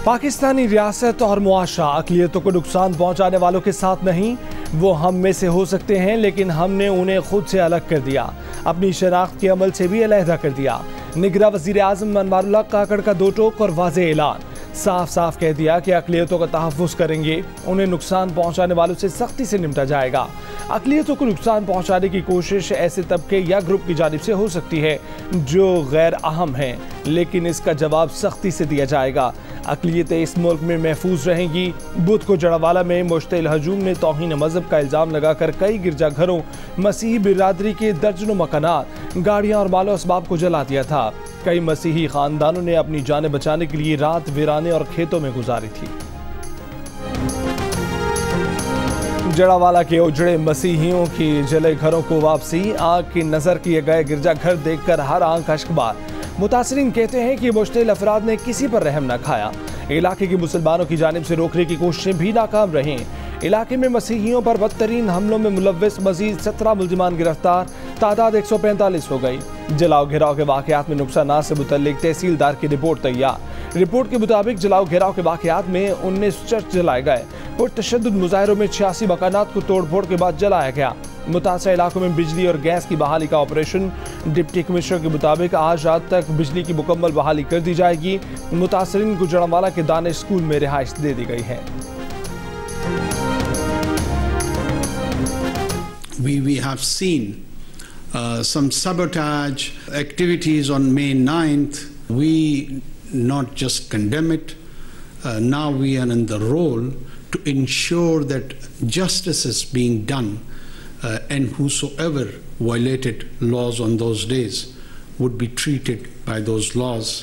पाकिस्तानी रियासत और मुआशरा अक़लियतों को नुकसान पहुंचाने वालों के साथ नहीं। वो हम में से हो सकते हैं, लेकिन हमने उन्हें खुद से अलग कर दिया, अपनी शनाख्त के अमल से भी अलहदा कर दिया। निगरां वज़ीर आज़म अनवारुल्लाह काकड़ का दो टोक और वाज़ेह ऐलान, साफ साफ कह दिया कि अक़लियतों का तहफ़्फ़ुज़ करेंगे, उन्हें नुकसान पहुंचाने वालों से सख्ती से निपटा जाएगा। अक़लियतों को नुकसान पहुंचाने की कोशिश ऐसे तबके या ग्रुप की जानिब से हो सकती है जो गैर अहम हैं, लेकिन इसका जवाब सख्ती से दिया जाएगा। अक़लियतें इस मुल्क में महफूज रहेंगी। बुध को जड़ावाला में मुश्तिल हजूम ने तौहीन मज़हब का इल्ज़ाम लगाकर कई गिरजाघरों, मसीही बिरादरी के दर्जनों मकानात, गाड़ियाँ और मालो असबाब को जला दिया था। कई मसीही ख़ानदानों ने अपनी जानें बचाने के लिए रात वीराने और खेतों में गुजारी थी। जड़ावाला के उजड़े मसीहियों की जले घरों को वापसी, आग की नज़र किए गए गिरजाघर देखकर हर आंख अश्कबार। मुतासरीन कहते हैं कि मुश्तिल अफराद ने किसी पर रहम न खाया। इलाके के मुसलमानों की जानिब से रोकने की कोशिशें भी नाकाम रहीं। इलाके में मसीहियों पर बदतरीन हमलों में मुलव्वस मजीद 17 मुल्जिमान गिरफ्तार, तादाद 145 हो गई। जलाओ घेराव के वाक़यात में नुकसानात से मुतल्लिक तहसीलदार की रिपोर्ट तैयार। रिपोर्ट के मुताबिक जलाओ घेराव के वाक़यात में 19 चर्च जलाए गए। पुरतशद्दुद मुजाहिरों में 86 मकानात को तोड़ फोड़ के बाद जलाया गया। मुतासर इलाकों में बिजली और गैस की बहाली का ऑपरेशन। डिप्टी कमिश्नर के मुताबिक आज रात तक बिजली की मुकम्मल बहाली कर दी जाएगी। मुतासरीन को जड़ावाला के दानिश स्कूल में रिहाइश दे दी गई है। We have seen some sabotage activities on May 9th. We not just condemn it, now we are in the role to ensure that justice is being done, and whosoever violated laws on those days would be treated by those laws.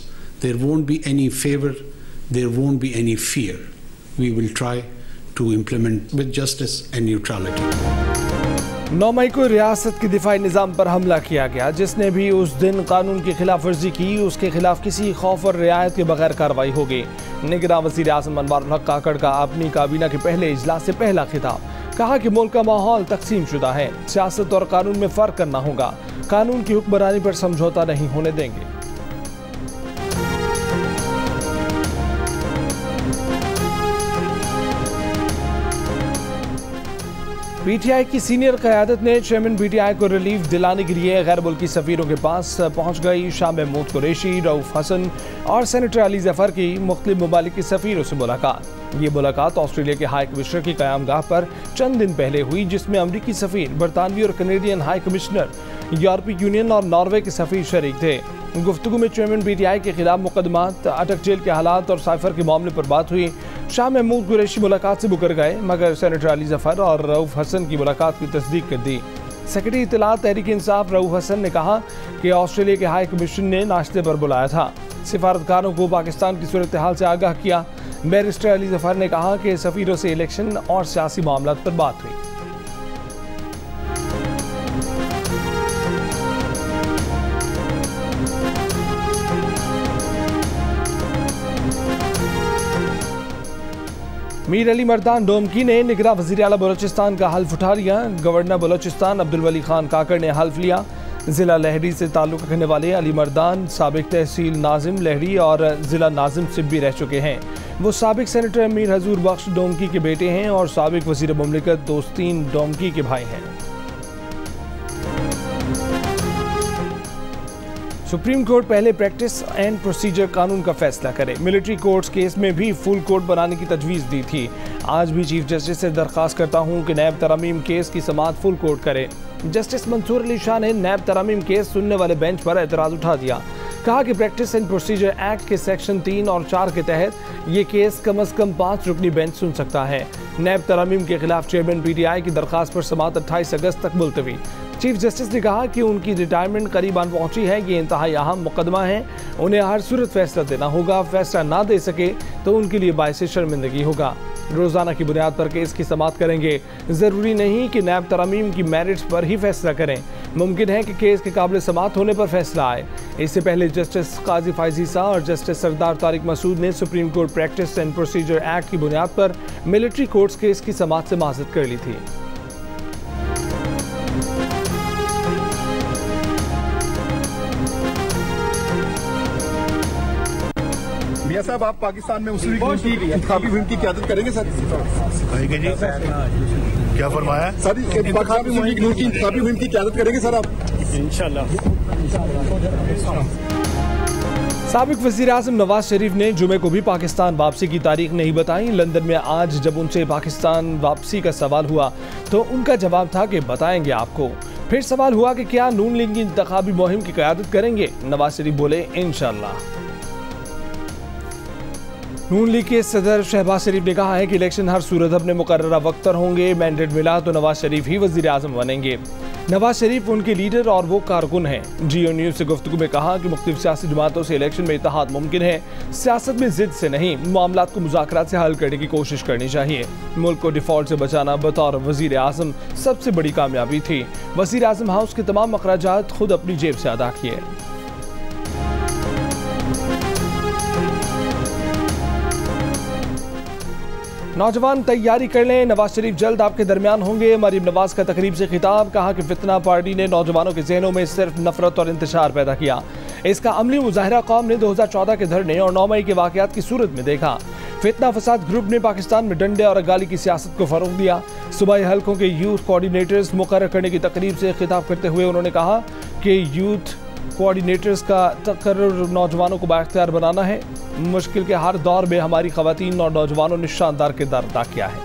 There won't be any favor, there won't be any fear. We will try to implement with justice and neutrality. 9 मई को रियासत के दिफाई निज़ाम पर हमला किया गया। जिसने भी उस दिन कानून की खिलाफ वर्जी की, उसके खिलाफ किसी खौफ और रियायत के बगैर कार्रवाई होगी। निगरां वज़ीर आज़म अनवारुल्लाह काकड़ का अपनी काबीना के पहले इजलास से पहला खिताब, कहा कि मुल्क का माहौल तकसीम शुदा है, सियासत और कानून में फ़र्क करना होगा, कानून की हुक्मरानी पर समझौता नहीं होने देंगे। पीटीआई की सीनियर क़यादत ने चेयरमैन पीटीआई को रिलीफ दिलाने के लिए गैर मुल्की सफ़ीरों के पास पहुँच गई। शाह महमूद कुरैशी, रऊफ़ हसन और सेनेटर अली ज़फ़र की मुख्तलिफ ममालिक के सफ़ीरों से मुलाकात। ये मुलाकात ऑस्ट्रेलिया के हाई कमिश्नर की क़यामगाह पर चंद दिन पहले हुई, जिसमें अमरीकी सफ़ीर, बरतानवी और कनेडियन हाई कमिश्नर, यूरोपीय यूनियन और नॉर्वे के सफ़ीर शरीक थे। गुफ्तगू में चेयरमैन पीटीआई के खिलाफ मुकदमात, अटक जेल के हालात और साइफर के मामले पर बात हुई। शाह महमूद कुरैशी मुलाकात से मुकर गए, मगर सेनेटर अली ज़फ़र और रऊफ़ हसन की मुलाकात की तस्दीक कर दी। सेक्रेटरी इत्तलात तहरीक इंसाफ रऊफ़ हसन ने कहा कि ऑस्ट्रेलिया के हाई कमिश्नर ने नाश्ते पर बुलाया था, सिफारतकारों को पाकिस्तान की सूरत हाल से आगाह किया। बैरिस्टर अली ज़फ़र ने कहा कि सफ़ीरों से इलेक्शन और सियासी मामलों पर बात हुई। मीर अली मर्दान डोमकी ने निगरां वज़ीर आला बलोचिस्तान का हल्फ उठा लिया। गवर्नर बलोचिस्तान अब्दुल वली खान काकड़ ने हल्फ लिया। ज़िला लहरी से ताल्लुक़ रखने वाले अली मर्दान साबिक़ तहसील नाजिम लहरी और ज़िला नाजिम सिब्बी रह चुके हैं। वो साबिक़ सेनेटर मीर हजूर बख्श डोमकी के बेटे हैं और साबिक़ वज़ीर मुमलिकत दोस्तीन डोमकी के भाई हैं। सुप्रीम कोर्ट पहले प्रैक्टिस एंड प्रोसीजर कानून का फैसला करे। मिलिट्री कोर्ट्स केस में भी फुल कोर्ट बनाने की तजवीज़ दी थी। आज भी चीफ जस्टिस से दरख्वास्त करता हूं कि नैब तरामीम केस की समाअत फुल कोर्ट करे। जस्टिस मंसूर अली शाह ने नैब तरामीम केस सुनने वाले बेंच पर एतराज़ उठा दिया। कहा कि प्रैक्टिस एंड प्रोसीजर एक्ट के सेक्शन 3 और 4 के तहत ये केस कम अज़ कम 5 रुकनी बेंच सुन सकता है। नैब तरामीम के खिलाफ चेयरमैन पीटीआई की दरख्वास्त पर समाअत 28 अगस्त तक मुलतवी। चीफ जस्टिस ने कहा कि उनकी रिटायरमेंट करीब आन पहुंची है। ये इंतहाई अहम मुकदमा है, उन्हें हर सूरत फैसला देना होगा। फैसला ना दे सके तो उनके लिए बाइस शर्मिंदगी होगा। रोज़ाना की बुनियाद पर केस की समाअत करेंगे। ज़रूरी नहीं कि नैब तरामीम की मेरिट्स पर ही फैसला करें, मुमकिन है कि केस के काबिल समाअत होने पर फैसला आए। इससे पहले जस्टिस काजी फायजी शाह और जस्टिस सरदार तारिक मसूद ने supreme court practice and procedure act की बुनियाद पर मिलिट्री कोर्ट्स केस की समाअत से माज़रत कर ली थी। मियां साहब, आप पाकिस्तान में मुस्लिम लीग की इंतखाबी मुहिम की क़यादत करेंगे सर? जी क्या फरमाया सर? पाकिस्तान मुस्लिम लीग की इंतखाबी मुहिम की क़यादत करेंगे सर आप? इंशाल्लाह। साबिक वज़ीर आज़म नवाज शरीफ ने जुमे को भी पाकिस्तान वापसी की तारीख नहीं बताई। लंदन में आज जब उनसे पाकिस्तान वापसी का सवाल हुआ तो उनका जवाब था कि बताएंगे आपको। फिर सवाल हुआ कि क्या नून लीग की इंतखाबी मुहिम की क़यादत करेंगे? नवाज शरीफ बोले इंशाल्लाह। नून लीग के सदर शहबाज शरीफ ने कहा है कि इलेक्शन हर सूरत अपने मुकर्ररा वक्त पर होंगे। मैंडेट मिला तो नवाज शरीफ ही वज़ीर आज़म बनेंगे। नवाज शरीफ उनके लीडर और वो कारकुन हैं। जियो न्यूज़ से गुफ्तगू में कहा कि मुख्तलिफ सियासी जमातों से इलेक्शन में इत्तेहाद मुमकिन है। सियासत में जिद से नहीं, मामलात को मुज़ाकरात से हल करने की कोशिश करनी चाहिए। मुल्क को डिफॉल्ट से बचाना बतौर वज़ीर आज़म सबसे बड़ी कामयाबी थी। वज़ीर आज़म हाउस के तमाम अखराजात खुद अपनी जेब से अदा किए। नौजवान तैयारी कर लें, नवाज शरीफ जल्द आपके दरमियान होंगे। मरीम नवाज का तकरीब से खिताब। कहा कि फितना पार्टी ने नौजवानों के जहनों में सिर्फ नफरत और इंतशार पैदा किया। इसका अमली मुजाहिरा कौम ने 2014 के धरने और 9 मई के वाकयात की सूरत में देखा। फितना फसाद ग्रुप ने पाकिस्तान में डंडे और गाली की सियासत को फरोग दिया। सूबाई हल्कों के यूथ कोऑर्डिनेटर्स मुकर्रर करने की तकरीब से खिताब करते हुए उन्होंने कहा कि यूथ कोऑर्डिनेटर्स का तकर्रुर नौजवानों को बाइख्तियार बनाना है। मुश्किल के हर दौर में हमारी खवातीन और नौजवानों ने शानदार किरदार अदा किया है।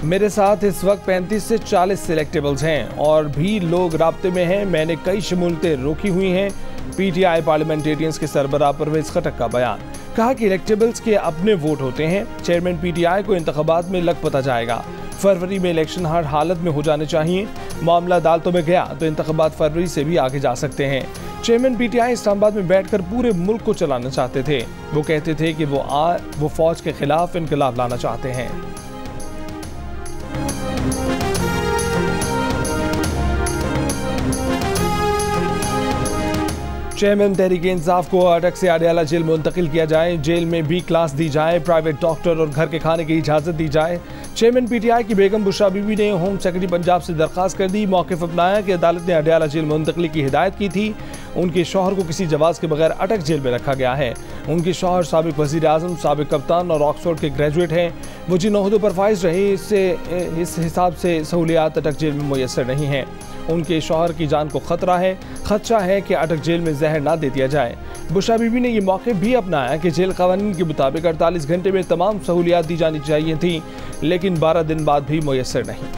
मेरे साथ इस वक्त 35 से 40 सिलेक्टेबल्स हैं और भी लोग राब्ते में हैं। मैंने कई शमूलतें रोकी हुई हैं। पीटीआई पार्लियामेंटेरियंस के सरबराह परवेज खटक का बयान। कहा कि इलेक्टेबल्स के अपने वोट होते हैं। चेयरमैन पीटीआई को इंतखाबात में लग पता जाएगा। फरवरी में इलेक्शन हर हालत में हो जाने चाहिए। मामला अदालतों में गया तो इंतखाबात फरवरी से भी आगे जा सकते हैं। चेयरमैन पीटीआई इस्लामाबाद में बैठकर पूरे मुल्क को चलाना चाहते थे। वो कहते थे कि वो फौज के खिलाफ इनकलाब लाना चाहते हैं। चेयरमैन तहरीक इंसाफ को अटक से अडयाला जेल मुंतकिल किया जाए। जेल में भी क्लास दी जाए। प्राइवेट डॉक्टर और घर के खाने की इजाज़त दी जाए। चेयरमैन पीटीआई की बेगम बुशरा बीबी ने होम सेक्रेटरी पंजाब से दरख्वास्त कर दी। मौक़िफ़ अपनाया कि अदालत ने अडयाला जेल मुंतकली की हिदायत की थी। उनके शौहर को किसी जवाज़ के बगैर अटक जेल में रखा गया है। उनके शौहर साबिक वज़ीर आज़म, साबिक कप्तान और ऑक्सफोर्ड के ग्रेजुएट हैं। वो जिन ओहदों पर फाइज रहे इस हिसाब से सहूलियात अटक जेल में मुयस्सर नहीं हैं। उनके शौहर की जान को खदशा है कि अटक जेल में जहर ना दे दिया जाए। बुशरा बीबी ने यह मौक़िफ़ भी अपनाया कि जेल क़वानीन के मुताबिक 48 घंटे में तमाम सहूलियात दी जानी चाहिए थी, लेकिन 12 दिन बाद भी मुयस्सर नहीं।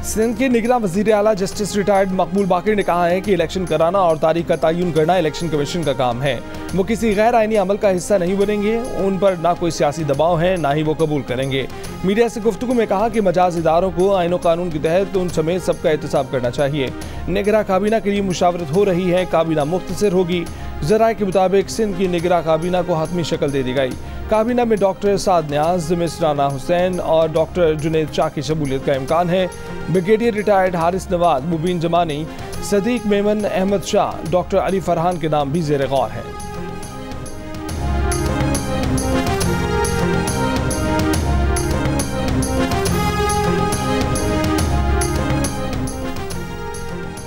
सिंध के निगरान वज़ीर आला जस्टिस रिटायर्ड मकबूल बाकिर ने कहा है कि इलेक्शन कराना और तारीख का तयन करना इलेक्शन कमीशन का काम है। वो किसी गैर आईनी अमल का हिस्सा नहीं बनेंगे। उन पर ना कोई सियासी दबाव है, ना ही वो कबूल करेंगे। मीडिया से गुफ्तगू में कहा कि मजाज इदारों को आईन कानून के तहत उन समेत सबका एहतसाब करना चाहिए। निगरान काबीना के लिए मुशावरत हो रही है। काबीना मुख्तसर होगी। ज़राए के मुताबिक सिंध की निगरान काबीना को हतमी शक्ल दे दी गई। काबीना में डॉक्टर साद न्याज, मिस राना हुसैन और डॉक्टर जुनैद शाह की शमूलियत का इम्कान है। ब्रिगेडियर रिटायर्ड हारिस नवाज, मुबीन जमानी, सदीक मेमन, अहमद शाह, डॉक्टर अली फरहान के नाम भी ज़ेर गौर हैं।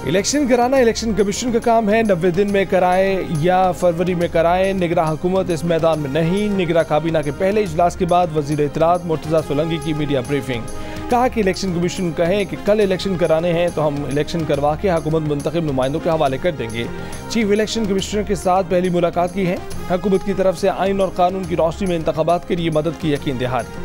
इलेक्शन कराना इलेक्शन कमीशन का काम है। 90 दिन में कराए या फरवरी में कराए, निगरान हुकूमत इस मैदान में नहीं। निगरान काबीना के पहले इजलास के बाद वजीर इत्तलात मुर्तज़ा सोलंकी की मीडिया ब्रीफिंग। कहा कि इलेक्शन कमीशन कहे कि कल इलेक्शन कराने हैं तो हम इलेक्शन करवा के हुकूमत मुंतखब नुमाइंदों के हवाले कर देंगे। चीफ इलेक्शन कमिश्नर के साथ पहली मुलाकात की है। हुकूमत की तरफ से आइन और कानून की रोशनी में इंतखाबात के लिए मदद की यकीन दहानी।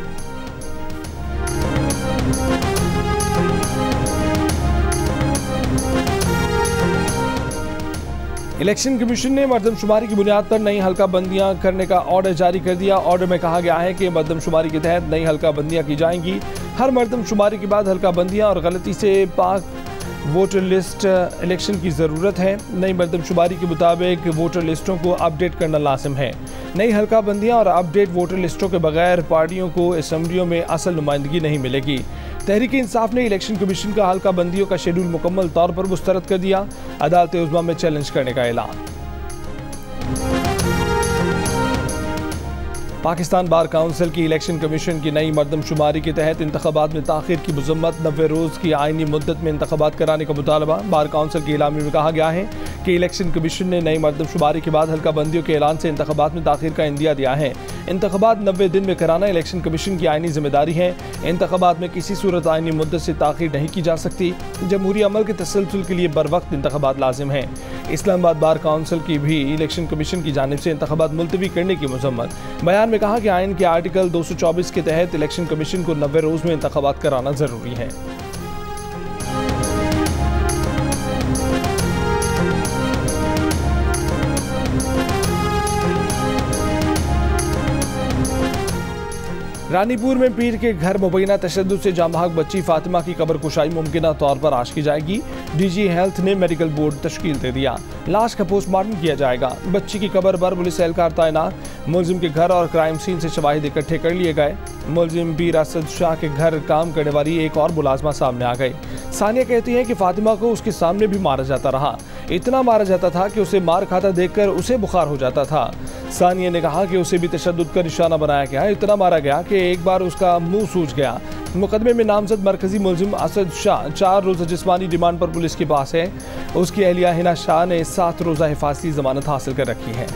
इलेक्शन कमीशन ने मरदमशुमारी की बुनियाद पर नई हल्का बंदियां करने का ऑर्डर जारी कर दिया। ऑर्डर में कहा गया है कि मरदमशुमारी के तहत नई हल्का बंदियां की जाएंगी। हर मरदमशुमारी के बाद हल्का बंदियां और गलती से पाक वोटर लिस्ट इलेक्शन की ज़रूरत है। नई मरदमशुमारी के मुताबिक वोटर लिस्टों को अपडेट करना लाजिम है। नई हल्का बंदियां और अपडेट वोटर लिस्टों के बगैर पार्टियों को असम्बलियों में असल नुमाइंदगी नहीं मिलेगी। तहरीक इंसाफ ने इलेक्शन कमीशन का हल्का बंदियों का शेड्यूल मुकम्मल तौर पर मुस्तरद कर दिया। अदालत उज़्मा में चैलेंज करने का ऐलान। पाकिस्तान बार काउंसिल की इलेक्शन कमीशन की नई मरदमशुमारी के तहत इंतखाबात में ताखिर की मजम्मत, 90 रोज़ की आइनी मुद्दत में इंतखाबात कराने का मुतालबा। बार काउंसिल के इलामी में कहा गया है कि इलेक्शन कमीशन ने नई मरदमशुमारी के बाद हल्का बंदियों के ऐलान से इंतखाबात में ताखिर का इंदिया दिया है। इंतखाबात 90 दिन में कराना इलेक्शन कमीशन की आइनी जिम्मेदारी है। इंतखाबात में किसी सूरत आइनी मुद्दत से ताखिर नहीं की जा सकती। जमहूरी अमल के तसलसल के लिए बर वक्त इंतखाबात लाजिम है। इस्लामाबाद बार काउंसिल की भी इलेक्शन कमीशन की जानिब से इंतखाबात मुलतवी करने की मजम्मत। बयान में कहा कि आइन के आर्टिकल 224 के तहत इलेक्शन कमीशन को 90 रोज़ में इंतखाबात कराना जरूरी है। रानीपुर में पीर के घर मुबैना तशद्दुद से जामभाग बच्ची फातिमा की कब्र कुशाई मुमकिना तौर पर आज की जाएगी। डीजी हेल्थ ने मेडिकल बोर्ड तश्कील दे दिया। लाश का पोस्टमार्टम किया जाएगा। बच्ची की कब्र पर पुलिस एहलकार तैनात। मुलजिम के घर और क्राइम सीन से शवाहिद इकट्ठे कर लिए गए। मुलजिम पीर असद शाह के घर काम करने वाली एक और मुलाजमा सामने आ गई। सानिया कहती है कि फातिमा को उसके सामने भी मारा जाता रहा। इतना मारा जाता था कि उसे मार खाता देखकर उसे बुखार हो जाता था। सानिया ने कहा कि उसे भी तशद्दुद का निशाना बनाया गया। इतना मारा गया कि एक बार उसका मुंह सूज गया। मुकदमे में नामजद मरकजी मुलजिम असद शाह 4 रोज़ा जिस्मानी रिमांड पर पुलिस के पास है। उसकी अहलिया हिना शाह ने 7 रोज़ा हिफाजती जमानत हासिल कर रखी है।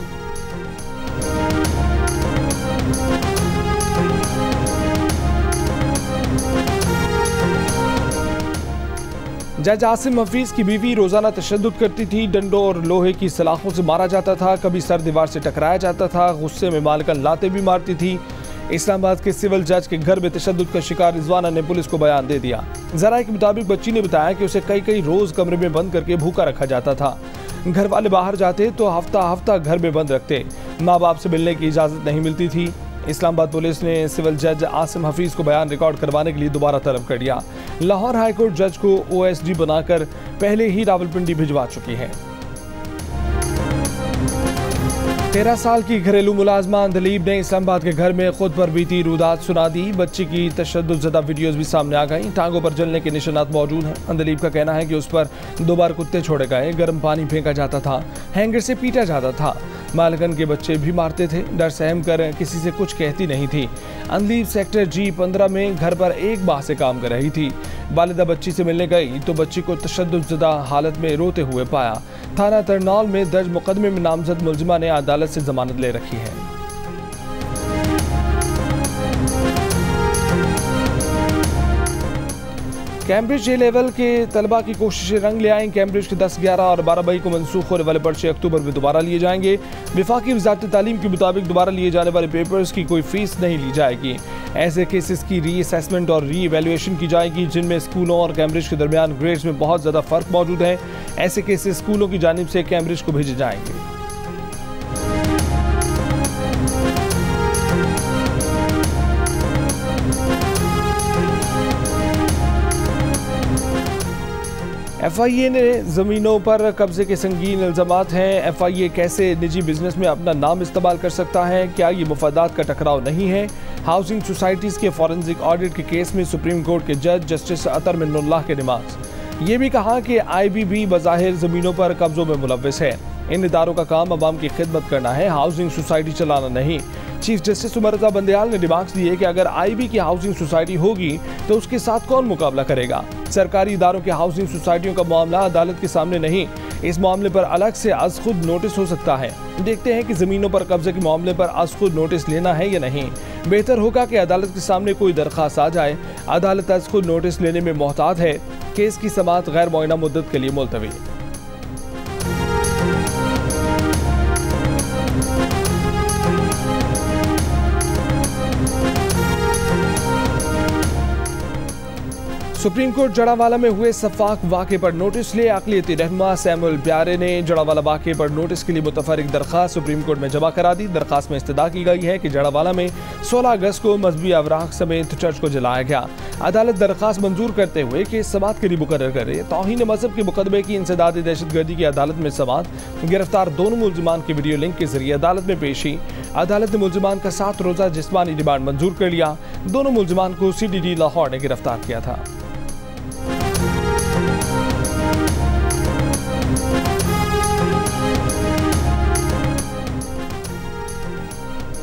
जज आसिम हफीज की बीवी रोजाना तशद्दुद करती थी। डंडों और लोहे की सलाखों से मारा जाता था। कभी सर दीवार से टकराया जाता था। गुस्से में मालकन लाते भी मारती थी। इस्लामाबाद के सिविल जज के घर में तशद्दुद का शिकार रिजवाना ने पुलिस को बयान दे दिया। जराये के मुताबिक बच्ची ने बताया कि उसे कई रोज कमरे में बंद करके भूखा रखा जाता था। घर वाले बाहर जाते तो हफ्ता घर में बंद रखते। माँ बाप से मिलने की इजाजत नहीं मिलती थी। इस्लामाबाद पुलिस ने सिविल जज आसिम हफीज को बयान रिकॉर्ड करवाने के लिए दोबारा तलब कर दिया। लाहौर हाईकोर्ट जज को OSD बनाकर पहले ही रावलपिंडी भिजवा चुकी है। 13 साल की घरेलू मुलाजमा अंदलीब ने इस्लामाबाद के घर में खुद पर बीती रुदात सुना दी। बच्ची की तशद्दुद ज़दा वीडियोज भी सामने आ गई। टांगों पर जलने के निशानात मौजूद हैं। अंदलीब का कहना है कि उस पर 2 बार कुत्ते छोड़े गए, गर्म पानी फेंका जाता था, हैंगर से पीटा जाता था। मालकन के बच्चे भी मारते थे। डर सहम कर किसी से कुछ कहती नहीं थी। अंदलीब सेक्टर G15 में घर पर एक माह से काम कर रही थी। वालिदा बच्ची से मिलने गई तो बच्ची को तशद्दुद हालत में रोते हुए पाया। थाना तरनौल में दर्ज मुकदमे में नामजद मुलजिमा ने अदालत से जमानत ले रखी है। कैम्ब्रिज ए लेवल के तलबा की कोशिशें रंग ले आएँ। कैम्ब्रिज के 10, 11 और 12 मई को मनसूख होने वाले पर्चे अक्टूबर में दोबारा लिए जाएंगे। विफाकी वज़ारत तालीम के मुताबिक दोबारा लिए जाने वाले पेपर्स की कोई फीस नहीं ली जाएगी। ऐसे केसेस की री-असेसमेंट और री-इवैल्यूएशन की जाएगी जिनमें स्कूलों और कैम्ब्रिज के दरमियान ग्रेड्स में बहुत ज़्यादा फ़र्क मौजूद है। ऐसे केसेस स्कूलों की जानिब से कैम्ब्रिज को भेजे जाएंगे। FIA ने ज़मीनों पर कब्जे के संगीन इल्ज़ामात हैं। FIA कैसे निजी बिजनेस में अपना नाम इस्तेमाल कर सकता है? क्या ये मुफादात का टकराव नहीं है? हाउसिंग सोसाइटीज़ के फॉरेंसिक ऑडिट के केस में सुप्रीम कोर्ट के जज जस्टिस अतर मिन्नुल्लाह के नमाज। ये भी कहा कि IBB बज़ाहिर ज़मीनों पर कब्जों में मुलव्विस है। इन इदारों का काम अवाम की खिदमत करना है, हाउसिंग सोसाइटी चलाना नहीं। चीफ जस्टिस उमर रज़ा बंदयाल ने रिमार्क्स दिए कि अगर IB की हाउसिंग सोसाइटी होगी तो उसके साथ कौन मुकाबला करेगा? सरकारी इदारों के हाउसिंग सोसाइटियों का मामला अदालत के सामने नहीं, इस मामले पर अलग से अज़ खुद नोटिस हो सकता है। देखते हैं कि ज़मीनों पर कब्जे के मामले पर अज़ खुद नोटिस लेना है या नहीं। बेहतर होगा कि अदालत के सामने कोई दरख्वास्त आ जाए। अदालत अज़ खुद नोटिस लेने में मोहतात है। केस की समाअत गैर मुअय्यना मुद्दत के लिए मुलतवी। सुप्रीम कोर्ट जड़ावाला में हुए सफाक वाक़े पर नोटिस ले अक़लियती रहनुमा सैमुअल प्यारे ने जड़ावाला वाक़े पर नोटिस के लिए मुतफर्रिक दरख्वास्त सुप्रीम कोर्ट में जमा करा दी। दरख्वास्त में इस्तदा की गई है कि जड़ावाला में 16 अगस्त को मजहबी अवराक़ समेत चर्च को जलाया गया। अदालत दरख्वास्त मंजूर करते हुए केस समाअत के लिए मुकर्रर करे। तौहीन मजहब के मुकदमे की इंसदाद दहशतगर्दी की अदालत में समाअत। गिरफ्तार दोनों मुलजिमान की वीडियो लिंक के जरिए अदालत में पेशी। अदालत ने मुलजिमान का 7 रोज़ा जिस्मानी रिमांड मंजूर कर लिया। दोनों मुलजिमान को CDD लाहौर ने गिरफ्तार किया था।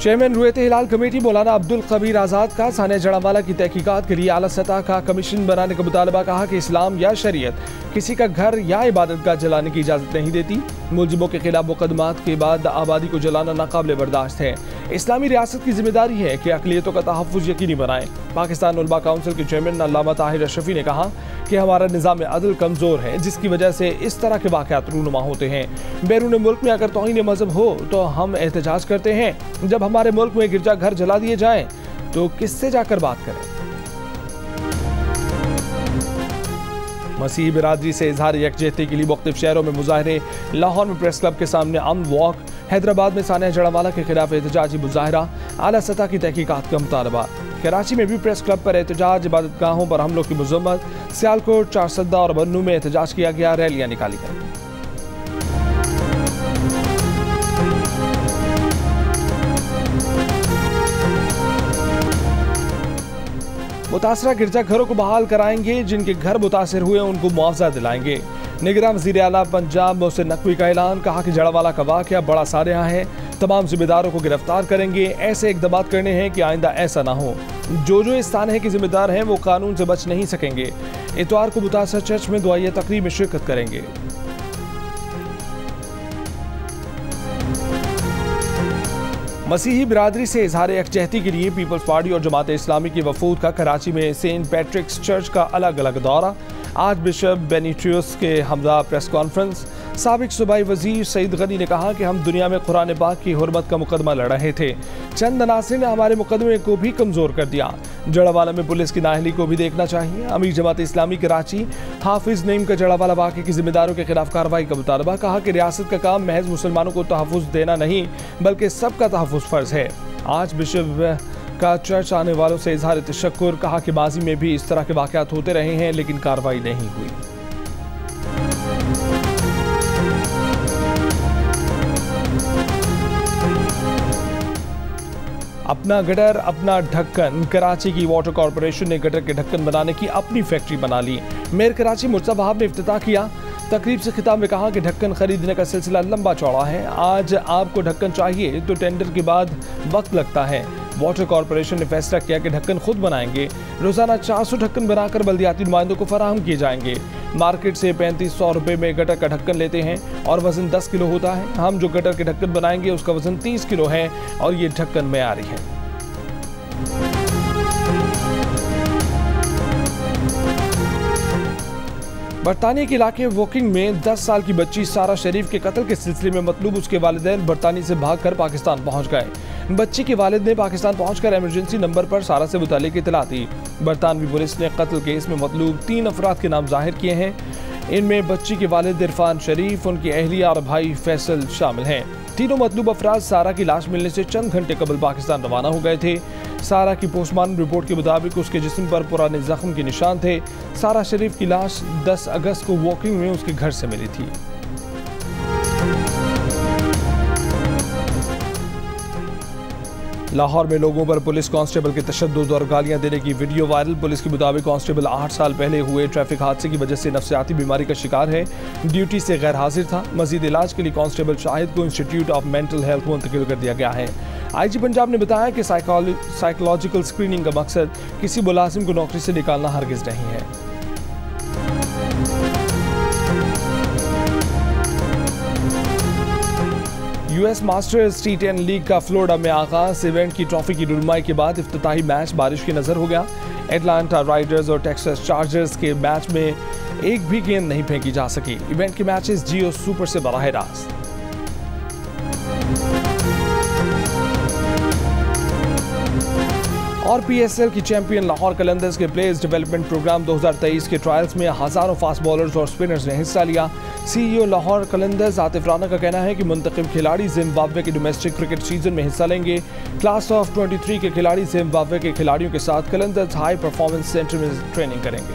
चेयरमैन रुयत हिलाल कमेटी मौलाना अब्दुल कबीर आज़ाद का सानिया जड़ावाला की तहकीकात के लिए आला सतह का कमीशन बनाने का मुतालबा। कहा कि इस्लाम या शरीयत किसी का घर या इबादत गाह जलाने की इजाज़त नहीं देती। मुलजिमों के खिलाफ मुकदमात के बाद आबादी को जलाना नाकाबिले बर्दाश्त है। इस्लामी रियासत की जिम्मेदारी है कि अक़लियतों का तहफ़्फ़ुज़ यकीनी बनाएं। पाकिस्तान उलमा काउंसिल के चेयरमैन अल्लामा ताहिर अशरफी ने कहा कि हमारा निज़ाम अदल कमज़ोर है, जिसकी वजह से इस तरह के वाक़यात रूनुमा होते हैं। बैरून मुल्क में अगर तौहीन मज़हब हो तो हम एहतजाज करते हैं, जब हमारे मुल्क में गिरजा घर जला दिए जाएं तो किससे जाकर बात करें। मसीही बिरादरी से इजहार यकजहती के लिए मुख्तलिफ शहरों में मुजाहरे। लाहौर में प्रेस क्लब के सामने अमन वॉक। हैदराबाद में सानिया जड़ावाला के खिलाफ एहतजाजी मुजाहरा। आला सतह की तहकीकात का मुतालबा। कराची में भी प्रेस क्लब पर एहतजाज। इबादत गाहों पर हमलों की मज़म्मत। सियालकोट, चारसद्दा और बन्नू में एहतजाज किया गया। रैलियां निकाली गई। मुतासरा गिरजाघरों को बहाल कराएंगे। जिनके घर मुतासर हुए उनको मुआवजा दिलाएंगे। निगरान वज़ीर आला पंजाब मोहसिन नकवी का ऐलान। कहा कि जड़ावाला का वाक़या बड़ा सारिया है, तमाम जिम्मेदारों को गिरफ्तार करेंगे। ऐसे इक़दाम करने हैं कि आइंदा ऐसा ना हो। जो इस तानहे के जिम्मेदार हैं वो कानून से बच नहीं सकेंगे। इतवार को मुतासर चर्च में दुआइया तकरीब में शिरकत करेंगे। मसीही बिरादरी से इजहार यकजहती के लिए पीपल्स पार्टी और जमात इस्लामी की वफूद का कराची में सेंट पैट्रिक्स चर्च का अलग अलग दौरा। आज बिशप बेनिट्रियस के हमदा प्रेस कॉन्फ्रेंस। साबिक सूबाई वजीर सईद गनी ने कहा कि हम दुनिया में कुरान पाक की हुर्मत का मुकदमा लड़ रहे थे। चंद अनासिर ने हमारे मुकदमे को भी कमज़ोर कर दिया। जड़ावाला में पुलिस की नाअहली को भी देखना चाहिए। अमीर जमात इस्लामी कराची हाफिज नईम का जड़ावाला वाक़े के जिम्मेदारों के खिलाफ कार्रवाई का मुतालबा। कहा कि रियासत का काम महज मुसलमानों को तहफ़्फ़ुज़ देना नहीं बल्कि सबका तहफ़्फ़ुज़ फ़र्ज़ है। आज बिशप का चर्च आने वालों से इजहार तशक्कुर। कहा कि माजी में भी इस तरह के वाक़यात होते रहे हैं लेकिन कार्रवाई नहीं हुई। अपना गटर अपना ढक्कन। कराची की वाटर कॉरपोरेशन ने गटर के ढक्कन बनाने की अपनी फैक्ट्री बना ली। मेयर कराची मुर्तज़ा वहाब ने इफ्तिताह किया। तकरीब से खिताब में कहा कि ढक्कन खरीदने का सिलसिला लंबा चौड़ा है। आज आपको ढक्कन चाहिए तो टेंडर के बाद वक्त लगता है। वाटर कॉरपोरेशन ने फैसला किया कि ढक्कन खुद बनाएंगे। रोजाना 400 ढक्कन बनाकर बल्दियाती नुमाइंदों को फराहम किए जाएंगे। मार्केट से 3500 रुपये में गटर का ढक्कन लेते हैं और वजन 10 किलो होता है। हम जो गटर के ढक्कन बनाएंगे उसका वजन 30 किलो है और ये ढक्कन मेयारी है। बरतानिया के इलाके वोकिंग में 10 साल की बच्ची सारा शरीफ के कत्ल के सिलसिले में मतलूब उसके वालिदैन बरतानिया से भागकर पाकिस्तान पहुंच गए। बच्ची के वालिद ने पाकिस्तान पहुंचकर इमरजेंसी नंबर पर सारा से मुतालिक इतला दी। बरतानवी पुलिस ने कत्ल केस में मतलूब 3 अफराद के नाम जाहिर किए हैं। इनमें बच्ची के वालिद इरफान शरीफ, उनकी अहलिया और भाई फैसल शामिल हैं। तीनों मतलूब अफराद सारा की लाश मिलने से चंद घंटे कबल पाकिस्तान रवाना हो गए थे। सारा की पोस्टमार्टम रिपोर्ट के मुताबिक उसके जिस्म पर पुराने जख्म के निशान थे। सारा शरीफ की लाश 10 अगस्त को वॉकिंग में उसके घर से मिली थी। लाहौर में लोगों पर पुलिस कांस्टेबल के तशद्दुद और गालियां देने की वीडियो वायरल। पुलिस के मुताबिक कांस्टेबल 8 साल पहले हुए ट्रैफिक हादसे की वजह से नफ्सियाती बीमारी का शिकार है। ड्यूटी से गैर हाजिर था। मजीद इलाज के लिए कांस्टेबल शाहिद को इंस्टीट्यूट ऑफ मेंटल हेल्थ मुंतकिल कर दिया गया है। IG पंजाब ने बताया कि साइकोलॉजिकल स्क्रीनिंग का मकसद किसी मुलाजिम को नौकरी से निकालना हरगिज नहीं है। US मास्टर्स T10 लीग का फ्लोरिडा में आगाज। इवेंट की ट्रॉफी की रुनुमाई के बाद इफ्तिताही मैच बारिश की नजर हो गया। एटलांटा राइडर्स और टेक्सास चार्जर्स के मैच में एक भी गेंद नहीं फेंकी जा सकी। इवेंट के मैचेस जियो सुपर से बराह रास्त। और PSL की चैंपियन लाहौर कलंदर्स के प्लेयर्स डेवलपमेंट प्रोग्राम 2023 के ट्रायल्स में हजारों फास्ट बॉलर्स और स्पिनर्स ने हिस्सा लिया। CEO लाहौर कलंदर्स आतिफ राना का कहना है कि मुंतखब खिलाड़ी जिम्बाब्वे के डोमेस्टिक क्रिकेट सीजन में हिस्सा लेंगे। क्लास ऑफ 23 के खिलाड़ी जिम्बाब्वे के खिलाड़ियों के साथ कलंदर्स हाई परफॉर्मेंस सेंटर में ट्रेनिंग करेंगे।